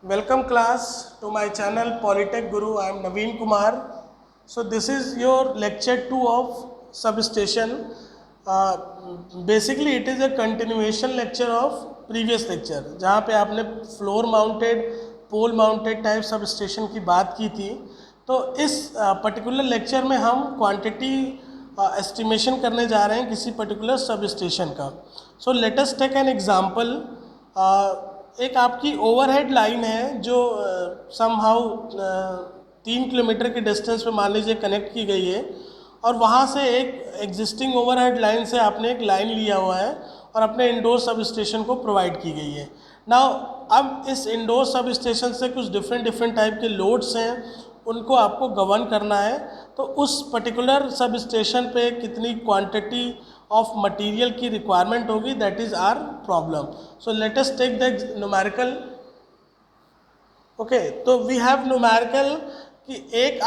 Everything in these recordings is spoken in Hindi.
Welcome class to my channel Polytech Guru. I am Naveen Kumar. So this is your lecture 2 of substation. Basically it is a continuation lecture of previous lecture जहाँ पे आपने फ्लोर माउंटेड पोल माउंटेड टाइप सबस्टेशन की बात की थी। तो इस पर्टिकुलर लेक्चर में हम क्वांटिटी एस्टिमेशन करने जा रहे हैं किसी पर्टिकुलर सबस्टेशन का। So let us take an example. एक आपकी ओवरहेड लाइन है जो समहाउ 3 किलोमीटर के डिस्टेंस पे मान लीजिए कनेक्ट की गई है, और वहाँ से एक एग्जिस्टिंग ओवरहेड लाइन से आपने एक लाइन लिया हुआ है और अपने इंडोर सब स्टेशन को प्रोवाइड की गई है। नाउ अब इस इंडोर सब स्टेशन से कुछ डिफरेंट टाइप के लोड्स हैं, उनको आपको गवर्न करना है। तो उस पर्टिकुलर सब स्टेशन पे कितनी क्वांटिटी ऑफ मटेरियल की रिक्वायरमेंट होगी, that is our problem. So let us take the numerical. Okay, तो वी हैव न्यूमेरिकल कि एक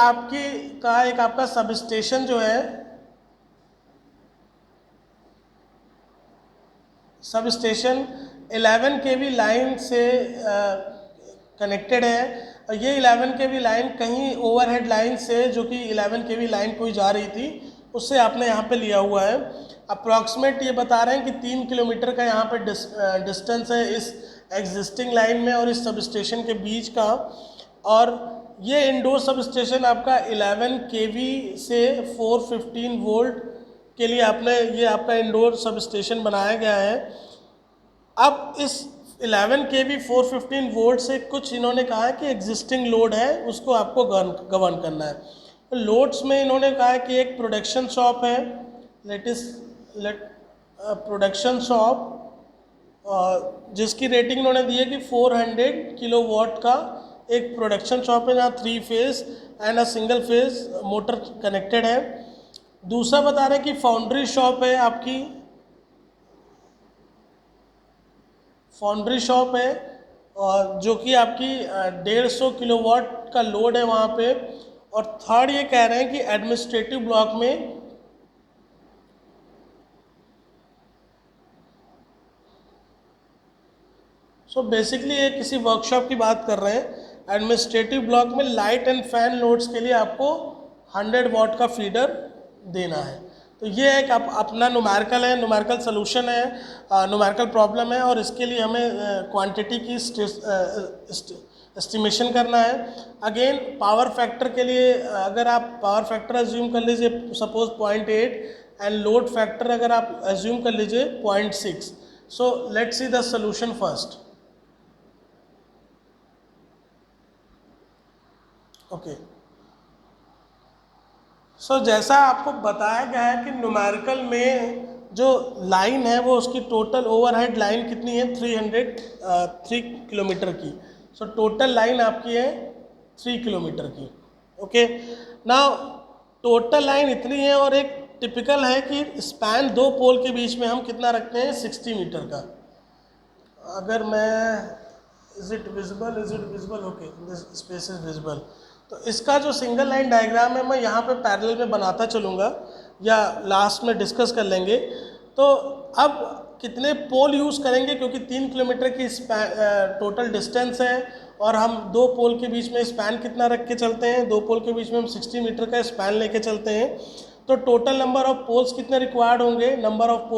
आपका सब स्टेशन जो है, सब स्टेशन 11 kV लाइन से कनेक्टेड है, और ये 11 kV लाइन कहीं ओवरहेड लाइन से जो कि 11 kV लाइन कोई जा रही थी उससे आपने यहाँ पे लिया हुआ है। अप्रॉक्सीमेट ये बता रहे हैं कि 3 किलोमीटर का यहाँ पे डिस्टेंस है इस एग्जिस्टिंग लाइन में और इस सब स्टेशन के बीच का। और ये इंडोर सब स्टेशन आपका 11 kV से 415 वोल्ट के लिए ये आपका इंडोर सब स्टेशन बनाया गया है। अब इस 11 kV 415 वोल्ट से कुछ इन्होंने कहा है कि एग्जिस्टिंग लोड है, उसको आपको गवर्न करना है। तो लोड्स में इन्होंने कहा है कि एक प्रोडक्शन शॉप है, प्रोडक्शन शॉप जिसकी रेटिंग इन्होंने दी है कि 400 किलोवाट का एक प्रोडक्शन शॉप है, जहाँ 3 phase and a single phase motor connected है। दूसरा बता रहे हैं कि फाउंड्री शॉप है, आपकी फाउंड्री शॉप है, और जो कि आपकी 150 किलोवाट का लोड है वहाँ पे। और थर्ड ये कह रहे हैं कि एडमिनिस्ट्रेटिव ब्लॉक में बेसिकली ये किसी वर्कशॉप की बात कर रहे हैं। एडमिनिस्ट्रेटिव ब्लॉक में लाइट एंड फैन लोड्स के लिए आपको 100 वाट का फीडर देना है। तो ये एक अपना न्यूमेरिकल है, न्यूमेरिकल सोल्यूशन है, न्यूमेरिकल प्रॉब्लम है, और इसके लिए हमें क्वांटिटी की एस्टिमेशन करना है। अगेन पावर फैक्टर के लिए अगर आप पावर फैक्टर एज्यूम कर लीजिए सपोज 0.8 एंड लोड फैक्टर अगर आप एज्यूम कर लीजिए 0.6। So let's see the solution first. Okay, so जैसा आपको बताया गया है कि न्यूमेरिकल में जो लाइन है वो उसकी टोटल ओवरहेड लाइन कितनी है, 3 किलोमीटर की। सो टोटल लाइन आपकी है 3 किलोमीटर की। ओके, नाउ टोटल लाइन इतनी है, और एक टिपिकल है कि स्पैन 2 पोल के बीच में हम कितना रखते हैं, 60 मीटर का। अगर मैं is it visible okay, this space is visible. तो इसका जो सिंगल लाइन डायग्राम है मैं यहाँ पे पैरेलल में बनाता चलूँगा, या लास्ट में डिस्कस कर लेंगे। तो अब कितने पोल यूज़ करेंगे, क्योंकि 3 किलोमीटर की टोटल डिस्टेंस है, और हम 2 पोल के बीच में स्पैन कितना रख के चलते हैं, 2 पोल के बीच में हम 60 मीटर का स्पैन लेके चलते हैं। तो टोटल नंबर ऑफ पोल्स कितने रिक्वायर्ड होंगे, number of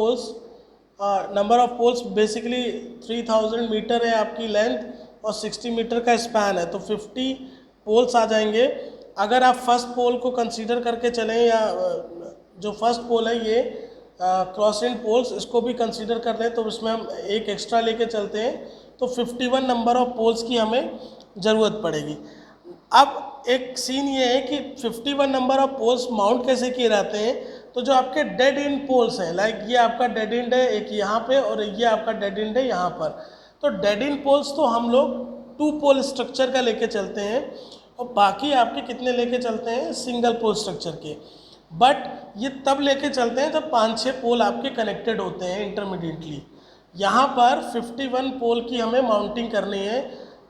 poles basically 3000 metre है आपकी लेंथ, और 60 मीटर का स्पैन है, तो 50 पोल्स आ जाएंगे। अगर आप फर्स्ट पोल को कंसीडर करके चलें, या जो फर्स्ट पोल है ये क्रॉस एंड पोल्स, इसको भी कंसीडर कर लें, तो उसमें हम एक एक्स्ट्रा लेके चलते हैं, तो 51 नंबर ऑफ पोल्स की हमें ज़रूरत पड़ेगी। अब एक सीन ये है कि 51 नंबर ऑफ पोल्स माउंट कैसे किए जाते हैं। तो जो आपके डेड एंड पोल्स हैं, लाइक ये आपका डेड एंड है एक यहाँ पे, और ये आपका डेड एंड है यहाँ पर। तो डेड एंड पोल्स तो हम लोग 2 पोल स्ट्रक्चर का लेके चलते हैं, और बाकी आपके कितने लेके चलते हैं, सिंगल पोल स्ट्रक्चर के। बट ये तब लेके चलते हैं जब 5-6 पोल आपके कनेक्टेड होते हैं इंटरमीडिएटली। यहाँ पर 51 पोल की हमें माउंटिंग करनी है।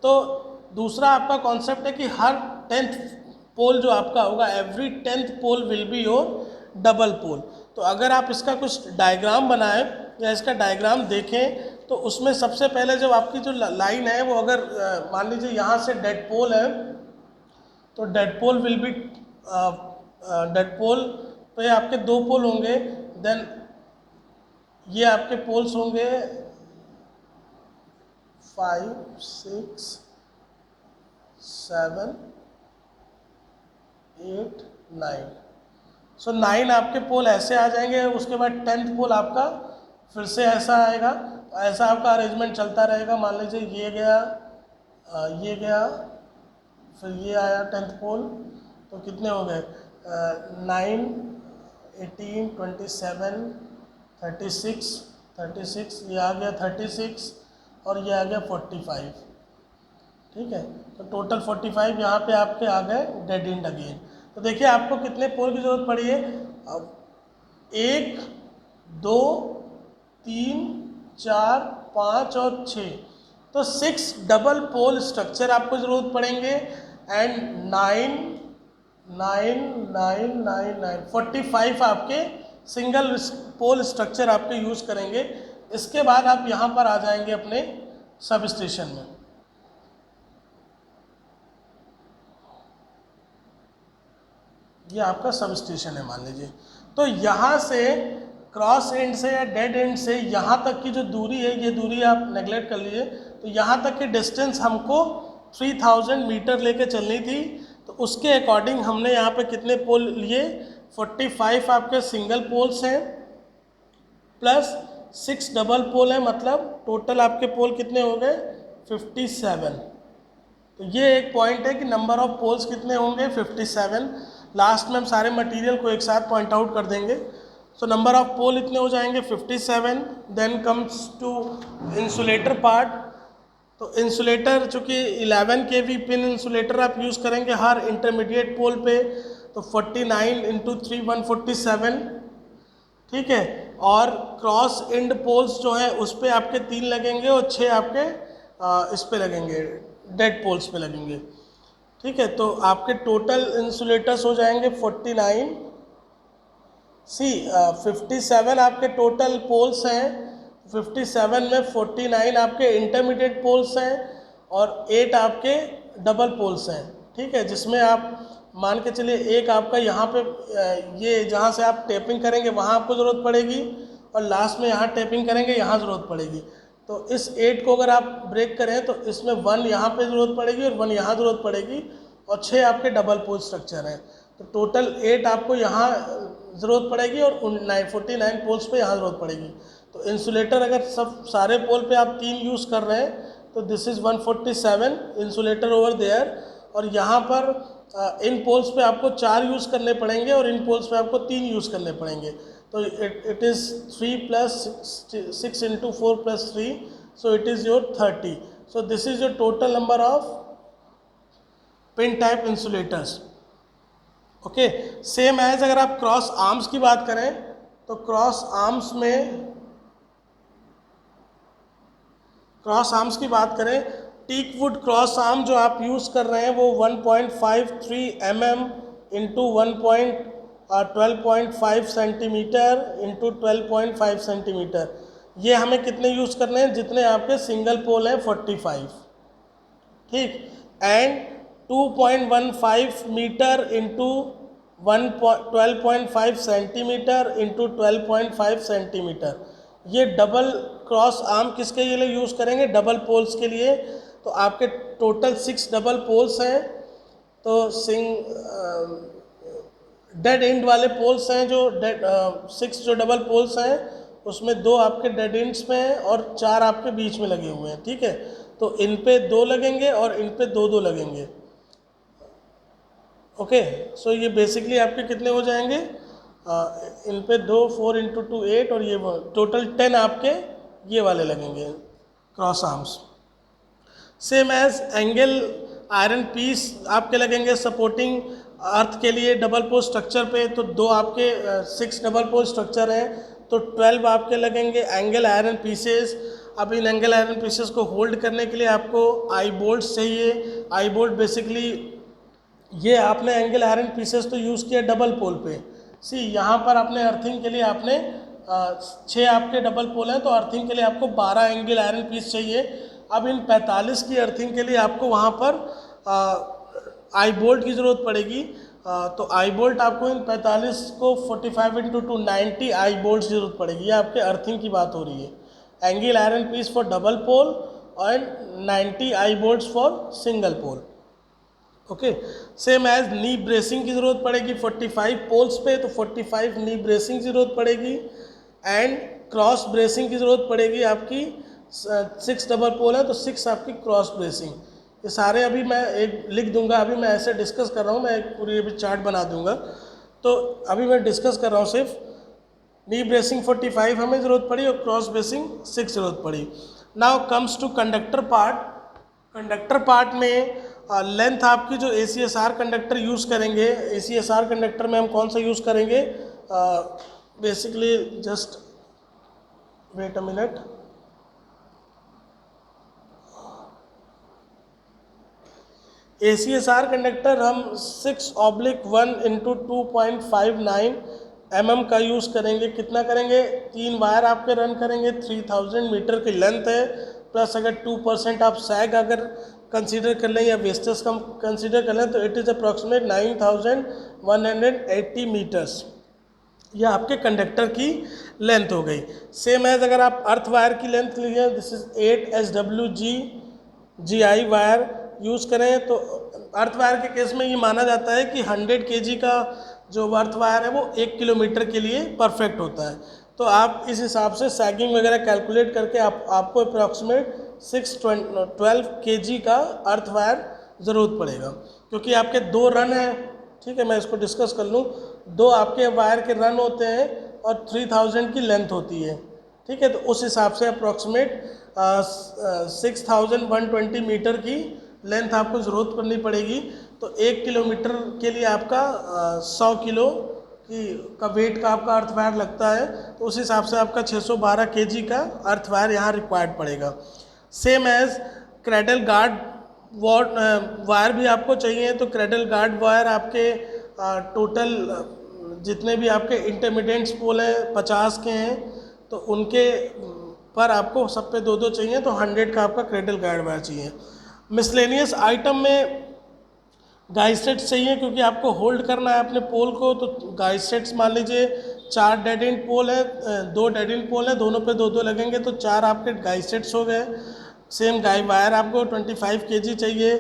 तो दूसरा आपका कॉन्सेप्ट है कि हर 10th पोल जो आपका होगा, every 10th pole will be your double pole. तो अगर आप इसका कुछ डायग्राम बनाएं या इसका डायग्राम देखें, तो उसमें सबसे पहले जब आपकी जो लाइन है वो अगर मान लीजिए यहाँ से डेड पोल है, तो dead pole will be dead pole पे आपके 2 पोल होंगे, देन ये आपके पोल्स होंगे 5, 6, 7, 8, 9। सो 9 आपके पोल ऐसे आ जाएंगे। उसके बाद 10th पोल आपका फिर से ऐसा आएगा। तो ऐसा आपका अरेंजमेंट चलता रहेगा। मान लीजिए ये गया, ये गया, फिर ये आया 10th पोल, तो कितने हो गए 9, 18, 27, 36, 36, ये आ गया 36 और ये आ गया 45। ठीक है, तो टोटल 45 यहाँ पे आपके आ गए डेड एंड अगेन। तो देखिए आपको कितने पोल की ज़रूरत पड़ी है। अब 1, 2, 3, 4, 5 और 6, तो 6 डबल पोल स्ट्रक्चर आपको ज़रूरत पड़ेंगे। एंड 9, 9, 9, 9, 9, 45 आपके सिंगल पोल स्ट्रक्चर आपके यूज़ करेंगे। इसके बाद आप यहाँ पर आ जाएंगे अपने सब स्टेशन में। ये आपका सब स्टेशन है मान लीजिए। तो यहाँ से क्रॉस एंड से या डेड एंड से यहाँ तक की जो दूरी है, ये दूरी आप नेगलेक्ट कर लीजिए। तो यहाँ तक की डिस्टेंस हमको 3000 मीटर लेके चलनी थी। तो उसके अकॉर्डिंग हमने यहाँ पे कितने पोल लिए, 45 आपके सिंगल पोल्स हैं प्लस 6 डबल पोल है, मतलब टोटल आपके पोल कितने हो गए 57। तो ये एक पॉइंट है कि नंबर ऑफ पोल्स कितने होंगे 57। लास्ट में हम सारे मटेरियल को एक साथ पॉइंट आउट कर देंगे। सो नंबर ऑफ पोल इतने हो जाएंगे 57। Then comes to insulator part. तो इंसुलेटर चूँकि 11 kV पिन इंसुलेटर आप यूज़ करेंगे हर इंटरमीडिएट पोल पे, तो 49 × 3 147। ठीक है, और क्रॉस एंड पोल्स जो है उस पे आपके 3 लगेंगे और 6 आपके इस पे लगेंगे, डेड पोल्स पे लगेंगे। ठीक है, तो आपके टोटल इंसुलेटर्स हो जाएंगे 49। 57 आपके टोटल पोल्स हैं। 57 में 49 आपके इंटरमीडिएट पोल्स हैं और 8 आपके डबल पोल्स हैं। ठीक है, जिसमें आप मान के चलिए एक आपका यहाँ पे ये जहाँ से आप टेपिंग करेंगे वहाँ आपको ज़रूरत पड़ेगी, और लास्ट में यहाँ टेपिंग करेंगे यहाँ ज़रूरत पड़ेगी। तो इस 8 को अगर आप ब्रेक करें तो इसमें 1 यहाँ पे ज़रूरत पड़ेगी और 1 यहाँ ज़रूरत पड़ेगी, और 6 आपके डबल पोल स्ट्रक्चर हैं। तो टोटल 8 आपको यहाँ ज़रूरत पड़ेगी और 49 पोल्स पे यहाँ ज़रूरत पड़ेगी। तो इंसुलेटर अगर सब सारे पोल पे आप 3 यूज़ कर रहे हैं तो this is 147 insulator over there. और यहाँ पर इन पोल्स पे आपको 4 यूज़ करने पड़ेंगे और इन पोल्स पे आपको 3 यूज़ करने पड़ेंगे। तो it is 3 + 6 × 4 + 3, so it is your 30. So this is your total number of pin type insulators. Okay, same as अगर आप क्रॉस आर्म्स की बात करें तो क्रॉस आर्म्स की बात करें, टीक वुड क्रॉस आर्म जो आप यूज़ कर रहे हैं वो 1.53 mm × 12.5 सेंटीमीटर × 12.5 सेंटीमीटर। ये हमें कितने यूज़ करने हैं, जितने आपके सिंगल पोल हैं 45। ठीक, एंड 2.15 मीटर × 12.5 सेंटीमीटर × 12.5 सेंटीमीटर। ये डबल क्रॉस आर्म किसके लिए यूज़ करेंगे, डबल पोल्स के लिए। तो आपके टोटल 6 डबल पोल्स हैं। तो डेड एंड वाले पोल्स हैं जो 6 जो डबल पोल्स हैं उसमें 2 आपके डेड एंड्स में हैं और 4 आपके बीच में लगे हुए हैं। ठीक है, तो इन पे 2 लगेंगे और इन पे 2 लगेंगे। ओके, सो ये बेसिकली आपके कितने हो जाएंगे, इन पे 2, 4 × 2 8 और ये टोटल 10 आपके ये वाले लगेंगे cross arms. Same as angle iron piece आपके लगेंगे सपोर्टिंग अर्थ के लिए डबल पोल स्ट्रक्चर पे। तो 2 आपके 6 डबल पोल स्ट्रक्चर हैं तो 12 आपके लगेंगे एंगल आयरन पीसेस। अब इन एंगल आयरन पीसेस को होल्ड करने के लिए आपको आई बोल्ट चाहिए। आई बोल्ट बेसिकली ये आपने एंगल आयरन पीसेस तो यूज़ किया डबल पोल पे। सी यहाँ पर आपने अर्थिंग के लिए आपने 6 आपके डबल पोल हैं, तो अर्थिंग के लिए आपको 12 एंगल आयरन पीस चाहिए। अब इन 45 की अर्थिंग के लिए आपको वहाँ पर आई बोल्ट की ज़रूरत पड़ेगी। तो आई बोल्ट आपको इन 45 को 45 इंटू 2 90 आई बोल्ट की ज़रूरत पड़ेगी। ये आपके अर्थिंग की बात हो रही है। Angle iron piece for double pole and 90 I bolts for single pole. Okay, same as knee bracing की ज़रूरत पड़ेगी 45 पोल्स पे, तो 45 नी ब्रेसिंग की ज़रूरत पड़ेगी। एंड क्रॉस ब्रेसिंग की ज़रूरत पड़ेगी आपकी 6 डबल पोल है तो 6 आपकी क्रॉस ब्रेसिंग। ये सारे अभी मैं एक लिख दूंगा, अभी मैं ऐसे डिस्कस कर रहा हूँ, मैं एक पूरी अभी चार्ट बना दूंगा। तो अभी मैं डिस्कस कर रहा हूँ सिर्फ नी ब्रेसिंग 45 हमें ज़रूरत पड़ी और क्रॉस ब्रेसिंग 6 ज़रूरत पड़ी। Now comes to conductor part. Conductor part में लेंथ आपकी जो ACSR कंडक्टर यूज़ करेंगे, ACSR कंडक्टर में हम कौन सा यूज़ करेंगे, basically just wait a minute. ACSR conductor हम 6/1 इंटू 2.59 mm का यूज़ करेंगे। कितना करेंगे, 3 वायर आपके रन करेंगे, 3000 मीटर की लेंथ है, प्लस अगर 2% आप सैग अगर कंसीडर कर लें या वेस्टेज कम कंसीडर कर लें तो इट इज़ अप्रॉक्सीमेट 9180 मीटर्स। यह आपके कंडक्टर की लेंथ हो गई। सेम एज अगर आप अर्थ वायर की लेंथ लीजिए, this is 8 SWG GI wire use करें, तो अर्थ वायर के केस में ये माना जाता है कि 100 kg का जो अर्थ वायर है वो 1 किलोमीटर के लिए परफेक्ट होता है। तो आप इस हिसाब से सैगिंग वगैरह कैलकुलेट करके आपको अप्रॉक्सीमेट 612 kg का अर्थ वायर ज़रूरत पड़ेगा, क्योंकि आपके 2 रन हैं। ठीक है, मैं इसको डिस्कस कर लूँ। 2 आपके वायर के रन होते हैं और 3000 की लेंथ होती है। ठीक है, तो उस हिसाब से अप्रॉक्सीमेट 6120 मीटर की लेंथ आपको ज़रूरत पड़नी पड़ेगी। तो 1 किलोमीटर के लिए आपका 100 किलो का वेट का आपका अर्थ वायर लगता है, तो उस हिसाब से आपका 612 kg का अर्थ वायर यहाँ रिक्वायर्ड पड़ेगा। Same as cradle guard wire भी आपको चाहिए, तो क्रेडल गार्ड वायर आपके टोटल जितने भी आपके इंटरमीडिएट्स पोल हैं 50 के हैं, तो उनके पर आपको सब पे 2-2 चाहिए, तो 100 का आपका क्रेडल गार्ड वायर चाहिए। मिसलेनियस आइटम में गाइसेट्स चाहिए, क्योंकि आपको होल्ड करना है अपने पोल को। तो गाइसेट्स मान लीजिए 4 डेड एंड पोल है, 2 डेड एंड पोल है, दोनों पे 2-2 लगेंगे, तो 4 आपके गाइसेट्स हो गए। सेम गाई वायर आपको 25 kg चाहिए।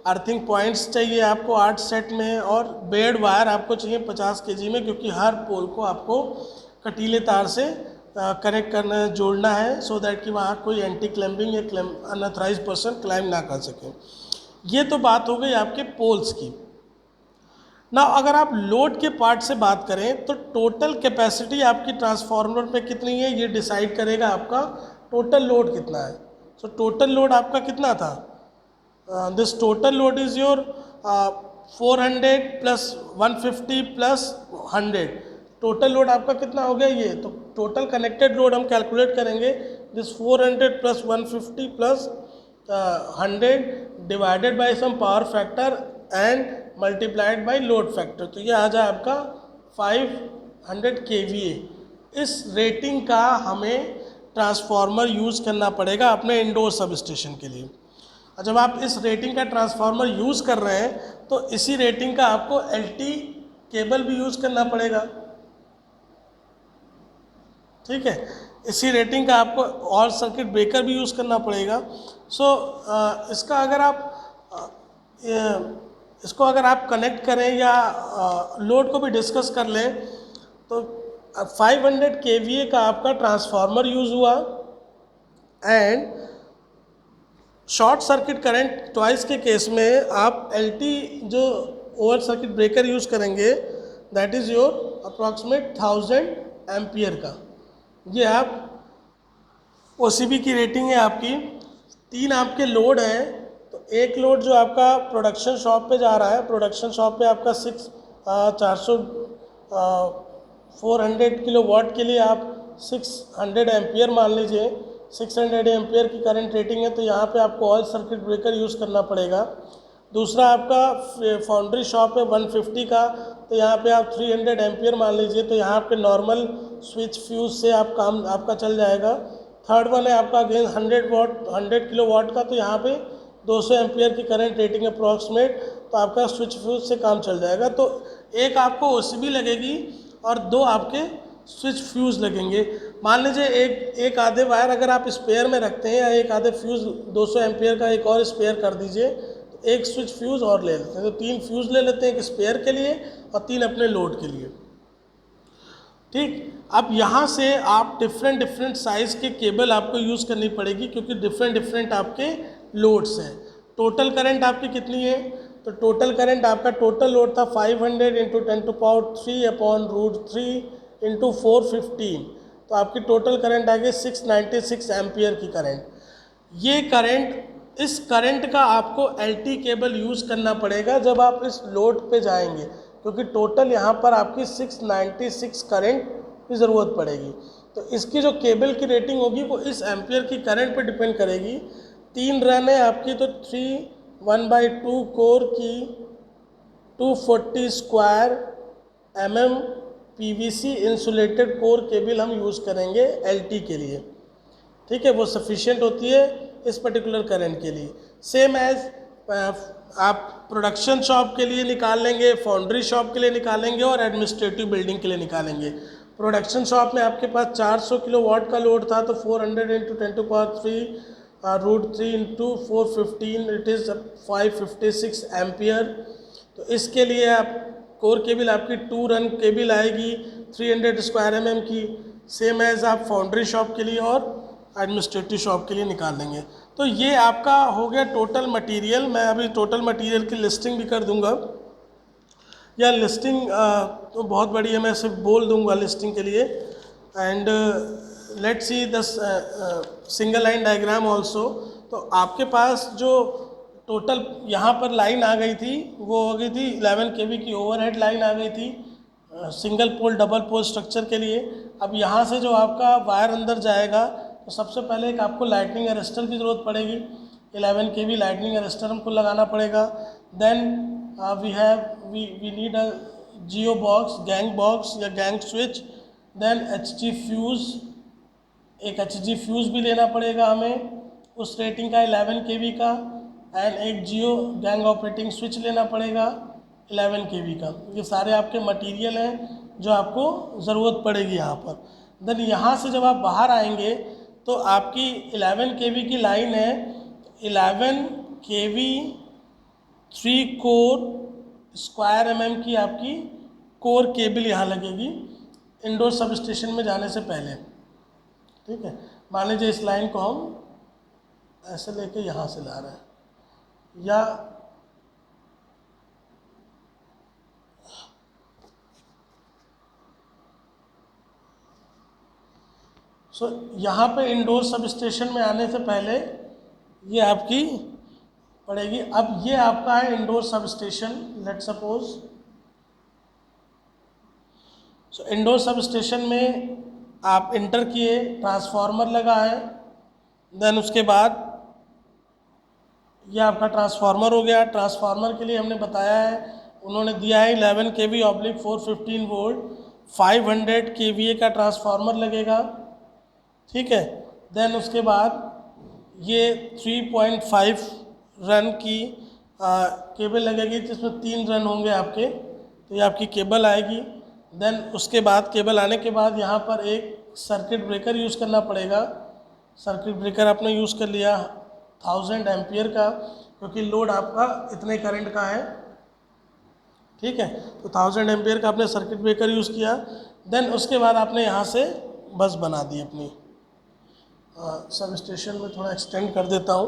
अर्थिंग पॉइंट्स चाहिए आपको 8 सेट में, और बेड वायर आपको चाहिए 50 kg में, क्योंकि हर पोल को आपको कटीले तार से कनेक्ट करना जोड़ना है, सो दैट कि वहाँ कोई एंटी क्लैम्पिंग या अनऑथराइज्ड पर्सन क्लाइम ना कर सके। ये तो बात हो गई आपके पोल्स की। ना अगर आप लोड के पार्ट से बात करें तो टोटल कैपेसिटी आपकी ट्रांसफार्मर पे कितनी है ये डिसाइड करेगा आपका टोटल लोड कितना है। सो टोटल लोड आपका कितना था, this total load is your 400 plus 150 plus 100। Total load आपका कितना हो गया ये, तो टोटल कनेक्टेड लोड हम कैलकुलेट करेंगे, this 400 plus 150 plus 100 divided by some power factor and multiplied by load factor, तो ये आ जाए आपका 500 kVA। इस रेटिंग का हमें ट्रांसफार्मर यूज़ करना पड़ेगा अपने इंडोर सब स्टेशन के लिए। और जब आप इस रेटिंग का ट्रांसफार्मर यूज़ कर रहे हैं तो इसी रेटिंग का आपको LT केबल भी यूज़ करना पड़ेगा। ठीक है, इसी रेटिंग का आपको और सर्किट ब्रेकर भी यूज़ करना पड़ेगा। सो इसका अगर आप कनेक्ट करें या लोड को भी डिस्कस कर लें तो 500 kVA का आपका ट्रांसफार्मर यूज़ हुआ and short circuit current twice के केस में आप LT जो ओवर सर्किट ब्रेकर यूज़ करेंगे that is your approximate 1000 ampere का। ये आप OCB की रेटिंग है आपकी। 3 आपके लोड हैं, तो एक लोड जो आपका प्रोडक्शन शॉप पे जा रहा है, प्रोडक्शन शॉप पे आपका 400 किलोवाट के लिए आप 600 एम्पियर मान लीजिए, 600 एम्पियर की करंट रेटिंग है, तो यहाँ पे आपको ऑयल सर्किट ब्रेकर यूज़ करना पड़ेगा। दूसरा आपका फाउंड्री शॉप है 150 का, तो यहाँ पे आप 300 एम्पियर मान लीजिए, तो यहाँ पे नॉर्मल स्विच फ्यूज से आप काम आपका चल जाएगा। थर्ड वन है आपका अगेन 100 किलो वाट का, तो यहाँ पे 200 एम्पियर की करंट रेटिंग अप्रॉक्सीमेट, तो आपका स्विच फ्यूज से काम चल जाएगा। तो एक आपको ओसीबी लगेगी और 2 आपके स्विच फ्यूज़ लगेंगे। मान लीजिए एक आधे वायर अगर आप स्पेयर में रखते हैं, या एक आधे फ्यूज़ 200 एम्पियर का एक और स्पेयर कर दीजिए, तो एक स्विच फ्यूज़ और ले लेते हैं, तो 3 फ्यूज़ ले लेते हैं, एक स्पेयर के लिए और 3 अपने लोड के लिए। ठीक, अब यहाँ से आप डिफरेंट साइज़ के केबल आपको यूज़ करनी पड़ेगी, क्योंकि डिफरेंट आपके लोड्स हैं। टोटल करंट आपकी कितनी है, तो टोटल करंट आपका टोटल लोड था 500 इंटू 10⁻³ अपॉन √3 इंटू 415, तो आपकी टोटल करंट आ गई 696 एम्पियर की करंट। ये करंट, इस करंट का आपको LT केबल यूज़ करना पड़ेगा जब आप इस लोड पे जाएंगे, क्योंकि टोटल यहाँ पर आपकी 696 करंट की ज़रूरत पड़ेगी। तो इसकी जो केबल की रेटिंग होगी वो इस एम्पियर की करंट पे डिपेंड करेगी। 3 रन है आपकी, तो 3 1/2 कोर की 240 square mm PVC insulated core cable हम यूज़ करेंगे LT के लिए। ठीक है, वो सफिशिएंट होती है इस पर्टिकुलर करंट के लिए। सेम एज आप प्रोडक्शन शॉप के लिए निकाल लेंगे, फाउंड्री शॉप के लिए निकालेंगे और एडमिनिस्ट्रेटिव बिल्डिंग के लिए निकालेंगे। प्रोडक्शन शॉप में आपके पास 400 किलो वाट का लोड था, तो 400 into 10⁻³ √3 into 415 it is 556 ampere. तो इसके लिए आप कोर केबल आपकी 2 रन केबल आएगी 300 स्क्वायर mm की, सेम एज आप फाउंड्री शॉप के लिए और एडमिनिस्ट्रेटिव शॉप के लिए निकाल लेंगे। तो ये आपका हो गया टोटल मटेरियल। मैं अभी टोटल मटेरियल की लिस्टिंग भी कर दूंगा, या लिस्टिंग तो बहुत बड़ी है, मैं सिर्फ बोल दूंगा लिस्टिंग के लिए। And let's see the single line diagram also. तो आपके पास जो टोटल यहाँ पर लाइन आ गई थी वो हो गई थी 11 kV की ओवरहेड लाइन आ गई थी single pole double pole structure के लिए। अब यहाँ से जो आपका वायर अंदर जाएगा, तो सबसे पहले एक आपको लाइटनिंग अरेस्टर की ज़रूरत पड़ेगी। 11 kV लाइटनिंग अरेस्टर हमको लगाना पड़ेगा। Then we need a G O box, gang box या gang switch. Then HG fuse, एक HG फ्यूज़ भी लेना पड़ेगा हमें उस रेटिंग का 11 kV का। एंड एक जियो गैंग ऑपरेटिंग स्विच लेना पड़ेगा 11 kV का। ये सारे आपके मटेरियल हैं जो आपको ज़रूरत पड़ेगी यहाँ पर। देन यहाँ से जब आप बाहर आएंगे तो आपकी 11 kV की लाइन है, 11 kV 3 कोर स्क्वायर mm की आपकी कोर केबल यहाँ लगेगी इंडोर सब स्टेशन में जाने से पहले। ठीक है, मान लीजिए इस लाइन को हम ऐसे लेके यहाँ से ला रहे हैं, या यहाँ पे इंडोर सब स्टेशन में आने से पहले ये आपकी पड़ेगी। अब ये आपका है indoor sub station, let suppose. Indoor sub station में आप इंटर किए, ट्रांसफार्मर लगा है। देन उसके बाद ये आपका ट्रांसफार्मर हो गया। ट्रांसफार्मर के लिए हमने बताया है, उन्होंने दिया है 11 kV ऑब्लिक 415 वोल्ट 500 kVA का ट्रांसफार्मर लगेगा। ठीक है, देन उसके बाद ये 3.5 रन की केबल लगेगी, जिसमें 3 रन होंगे आपके, तो ये आपकी केबल आएगी। देन उसके बाद केबल आने के बाद यहाँ पर एक सर्किट ब्रेकर यूज़ करना पड़ेगा। सर्किट ब्रेकर आपने यूज़ कर लिया 1000 एम्पियर का, क्योंकि लोड आपका इतने करंट का है। ठीक है, तो 1000 एम्पियर का आपने सर्किट ब्रेकर यूज़ किया। देन उसके बाद आपने यहाँ से बस बना दी अपनी। सब स्टेशन में थोड़ा एक्सटेंड कर देता हूँ,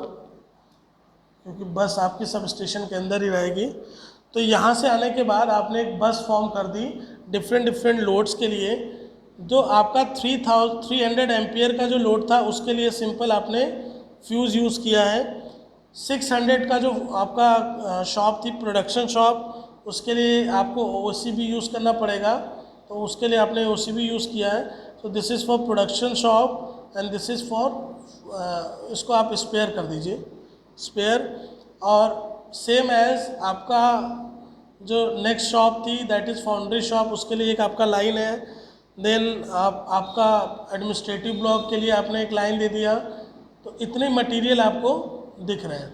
क्योंकि बस आपकी सब स्टेशन के अंदर ही रहेगी। तो यहाँ से आने के बाद आपने एक बस फॉर्म कर दी डिफरेंट लोड्स के लिए। जो आपका 300 एम्पियर का जो लोड था उसके लिए सिंपल आपने फ्यूज़ यूज़ किया है। 600 का जो आपका शॉप थी प्रोडक्शन शॉप, उसके लिए आपको OCB यूज़ करना पड़ेगा, तो उसके लिए आपने OCB यूज़ किया है। तो this is for production shop and this is for इसको आप स्पेयर कर दीजिए, स्पेयर। और सेम एज आपका जो नेक्स्ट शॉप थी दैट इज़ फाउंड्री शॉप, उसके लिए एक आपका लाइन है। देन आपका एडमिनिस्ट्रेटिव ब्लॉक के लिए आपने एक लाइन दे दिया। तो इतने मटेरियल आपको दिख रहे हैं।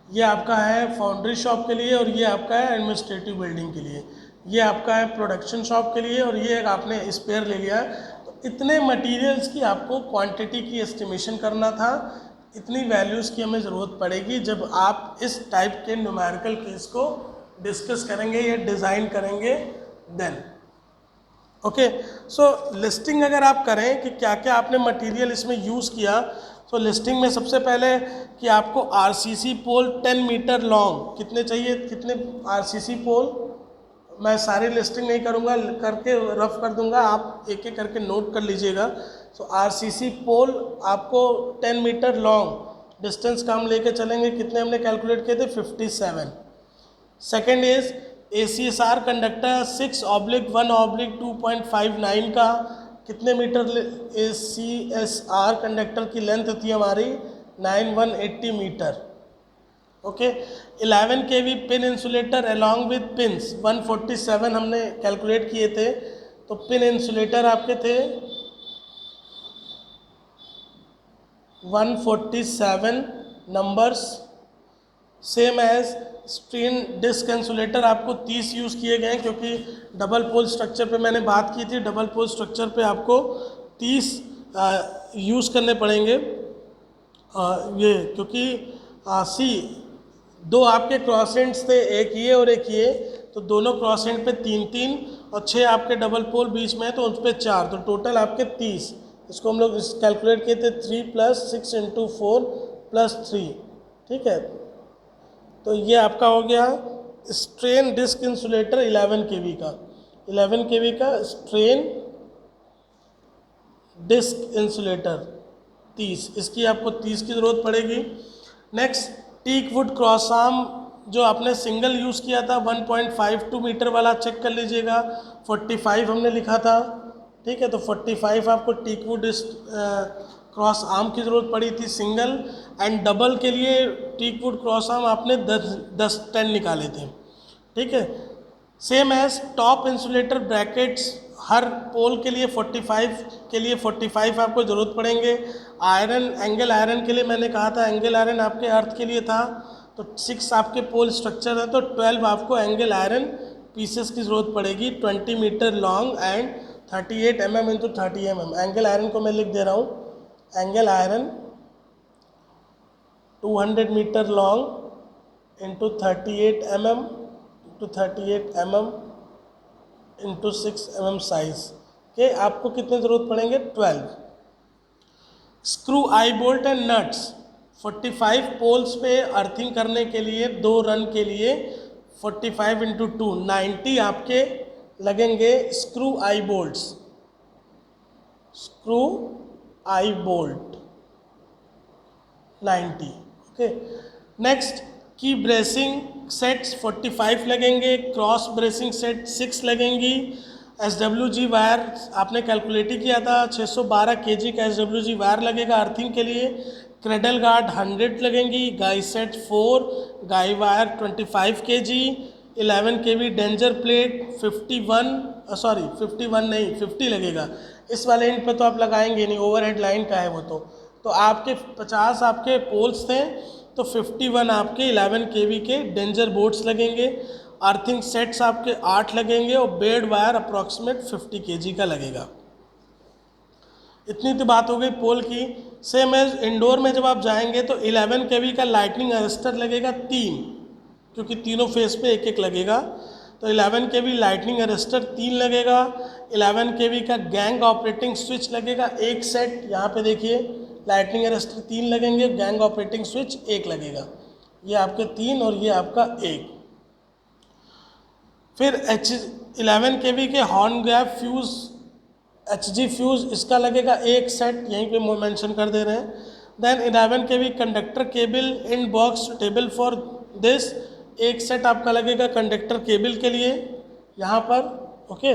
ये आपका है फाउंड्री शॉप के लिए और ये आपका है एडमिनिस्ट्रेटिव बिल्डिंग के लिए, ये आपका है प्रोडक्शन शॉप के लिए और ये एक आपने स्पेयर ले लिया। तो इतने मटेरियल्स की आपको क्वांटिटी की एस्टिमेशन करना था। इतनी वैल्यूज़ की हमें ज़रूरत पड़ेगी जब आप इस टाइप के न्यूमेरिकल केस को डिस्कस करेंगे या डिज़ाइन करेंगे देन। ओके, सो लिस्टिंग अगर आप करें कि क्या क्या आपने मटेरियल इसमें यूज़ किया, तो लिस्टिंग में सबसे पहले कि आपको आरसीसी पोल 10 मीटर लॉन्ग कितने चाहिए, कितने आरसीसी पोल, मैं सारी लिस्टिंग नहीं करूँगा, करके रफ कर दूँगा, आप एक एक करके नोट कर लीजिएगा। सो आरसीसी पोल आपको 10 मीटर लॉन्ग डिस्टेंस का हम लेके चलेंगे, कितने हमने कैलकुलेट किए थे 57। सेकेंड इज ACSR कंडक्टर 6/1/2.59 का कितने मीटर ACSR कंडक्टर की लेंथ होती है हमारी 9180 metre. Okay, 11 kV pin insulator along with pins 147 हमने कैलकुलेट किए थे। तो पिन इंसुलेटर आपके थे 147 numbers. Same as strain disc insulator आपको 30 यूज़ किए गए हैं, क्योंकि डबल पोल स्ट्रक्चर पे मैंने बात की थी, डबल पोल स्ट्रक्चर पे आपको 30 यूज़ करने पड़ेंगे। ये क्योंकि सी दो आपके क्रॉस एंड्स थे, एक ये और एक ये, तो दोनों क्रॉस एंड पे 3-3 और 6 आपके डबल पोल बीच में है तो उस पर 4, तो टोटल आपके 30। इसको हम लोग कैलकुलेट किए थे 3 + 6 × 4 + 3। ठीक है, तो ये आपका हो गया स्ट्रेन डिस्क इंसुलेटर 11 kV का, 11 kV का स्ट्रेन डिस्क इंसुलेटर 30, इसकी आपको 30 की ज़रूरत पड़ेगी। Next teak wood cross arm जो आपने सिंगल यूज़ किया था 1.52 मीटर वाला चेक कर लीजिएगा, 45 हमने लिखा था। ठीक है, तो 45 आपको टीक वुड क्रॉस आर्म की ज़रूरत पड़ी थी सिंगल, एंड डबल के लिए टीक वुड क्रॉस आर्म आपने 10 निकाले थे। ठीक है, same as top insulator brackets हर पोल के लिए 45 के लिए 45 आपको ज़रूरत पड़ेंगे। आयरन एंगल आयरन के लिए मैंने कहा था, एंगल आयरन आपके अर्थ के लिए था, तो 6 आपके पोल स्ट्रक्चर है तो 12 आपको एंगल आयरन पीसेस की ज़रूरत पड़ेगी 20 metre long and 38 mm × 30 mm। Angle iron को मैं लिख दे रहा हूँ, angle iron 200 metre long into 38 mm × 38 mm into 6 mm size के आपको कितने ज़रूरत पड़ेंगे 12। Screw I bolt and nuts 45 poles पे अर्थिंग करने के लिए 2 रन के लिए 45 × 2 90 आपके लगेंगे स्क्रू आई बोल्ट्स, स्क्रू आई बोल्ट 90। ओके, नेक्स्ट की ब्रेसिंग सेट्स 45 लगेंगे, क्रॉस ब्रेसिंग सेट 6 लगेंगी। SWG वायर आपने कैलकुलेट ही किया था 612 kg का SWG वायर लगेगा अर्थिंग के लिए। क्रेडल गार्ड 100 लगेंगी, गाई सेट 4, गाई wire 25 kg, 11 kV danger plate 50 लगेगा। इस वाले एंड पे तो आप लगाएंगे नहीं, ओवरहेड लाइन का है वो तो आपके 50 आपके पोल्स थे तो 51 आपके 11 kV के डेंजर बोर्ड्स लगेंगे। अर्थिंग सेट्स आपके 8 लगेंगे और बेड वायर अप्रॉक्सीमेट 50 kg का लगेगा। इतनी तो बात हो गई पोल की। सेम एज इंडोर में जब आप जाएंगे तो 11 kV का लाइटनिंग अरेस्टर लगेगा 3, क्योंकि तीनों फेस पे एक एक लगेगा, तो 11 kV लाइटनिंग अरेस्टर 3 लगेगा। 11 kV का गैंग ऑपरेटिंग स्विच लगेगा 1 सेट, यहाँ पे देखिए लाइटनिंग अरेस्टर 3 लगेंगे, गैंग ऑपरेटिंग स्विच 1 लगेगा, ये आपके 3 और ये आपका 1। फिर 11 kV के horn gap fuse HG fuse इसका लगेगा 1 सेट, यहीं पे मेंशन कर दे रहे हैं। Then 11 kV conductor cable in box table for this, 1 set आपका लगेगा कंडक्टर केबल के लिए यहाँ पर। ओके,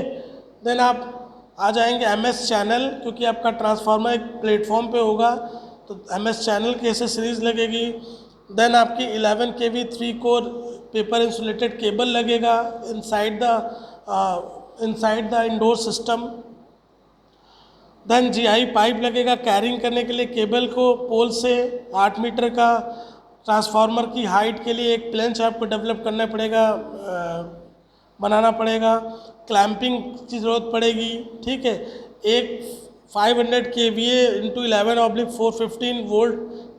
देन आप आ जाएंगे MS चैनल, क्योंकि आपका ट्रांसफार्मर एक प्लेटफॉर्म पे होगा तो MS चैनल की एसेसरीज लगेगी। देन आपकी 11 kV 3 core paper insulated cable लगेगा inside the indoor system. Then GI pipe लगेगा कैरिंग करने के लिए केबल को पोल से 8 मीटर का। ट्रांसफार्मर की हाइट के लिए एक प्लेंच आपको डेवलप करना पड़ेगा, बनाना पड़ेगा। क्लैंपिंग की ज़रूरत पड़ेगी, ठीक है। एक 500 kVA इंटू 11/415 वोल्ट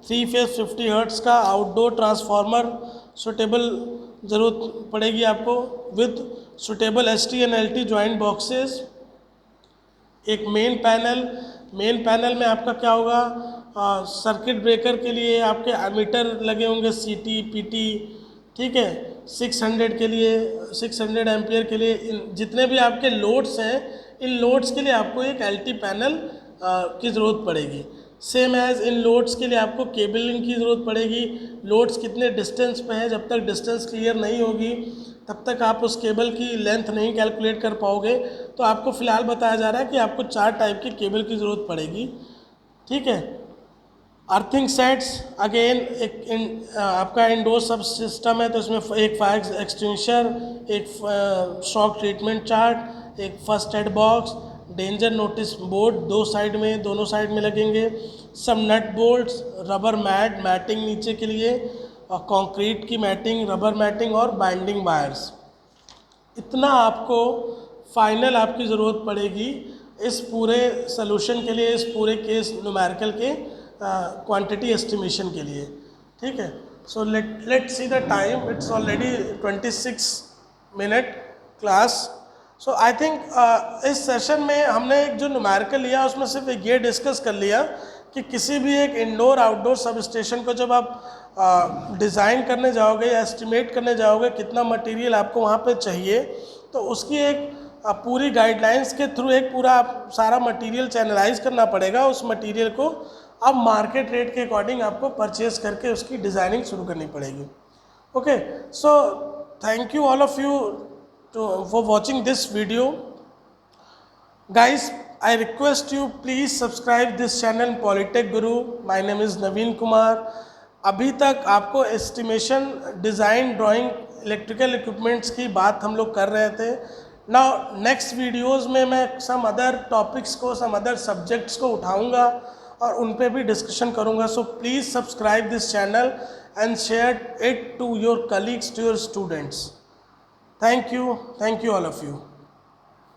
3 फेज 50 हर्ट्स का आउटडोर ट्रांसफार्मर सुटेबल ज़रूरत पड़ेगी आपको, with suitable ST and LT joint boxes. एक मेन पैनल में आपका क्या होगा, सर्किट ब्रेकर के लिए आपके एमीटर लगे होंगे, CT PT, ठीक है। 600 के लिए 600 एम्पियर के लिए जितने भी आपके लोड्स हैं, इन लोड्स के लिए आपको एक LT पैनल की ज़रूरत पड़ेगी। सेम एज इन लोड्स के लिए आपको केबलिंग की ज़रूरत पड़ेगी। लोड्स कितने डिस्टेंस पे है, जब तक डिस्टेंस क्लियर नहीं होगी तब तक आप उस केबल की लेंथ नहीं कैलकुलेट कर पाओगे। तो आपको फ़िलहाल बताया जा रहा है कि आपको 4 टाइप की केबल की ज़रूरत पड़ेगी, ठीक है। अर्थिंग सेट्स अगेन आपका इंडोर सब सिस्टम है, तो इसमें एक फायर एक्सटिंग्विशर, एक शॉक ट्रीटमेंट चार्ट, एक first aid box, danger notice board दोनों साइड में लगेंगे, सब नट बोल्ट्स, रबर मैटिंग नीचे के लिए, और कंक्रीट की मैटिंग, रबर मैटिंग और बाइंडिंग वायर्स। इतना आपको फाइनल आपकी ज़रूरत पड़ेगी इस पूरे सोल्यूशन के लिए, इस पूरे केस न्यूमेरिकल के क्वांटिटी एस्टिमेशन के लिए, ठीक है। सो let's see the time, it's already 26 minute class. So I think इस सेशन में हमने एक जो न्यूमेरिकल लिया उसमें सिर्फ एक ये डिस्कस कर लिया कि किसी भी एक इंडोर आउटडोर सब स्टेशन को जब आप डिज़ाइन करने जाओगे या एस्टिमेट करने जाओगे कितना मटेरियल आपको वहाँ पे चाहिए, तो उसकी एक पूरी गाइडलाइंस के थ्रू एक पूरा सारा मटेरियल चैनलाइज करना पड़ेगा। उस मटेरियल को अब मार्केट रेट के अकॉर्डिंग आपको परचेज करके उसकी डिज़ाइनिंग शुरू करनी पड़ेगी। Okay, so thank you all of you for watching this video. Guys, I request you please subscribe this channel Polytech Guru. My name is Naveen Kumar. अभी तक आपको estimation, design, drawing, electrical equipments की बात हम लोग कर रहे थे। नाउ नेक्स्ट वीडियोस में मैं सम अदर टॉपिक्स को, सम अदर सब्जेक्ट्स को उठाऊंगा और उन पे भी डिस्कशन करूंगा। So please subscribe this channel and share it to your colleagues, to your students. Thank you all of you.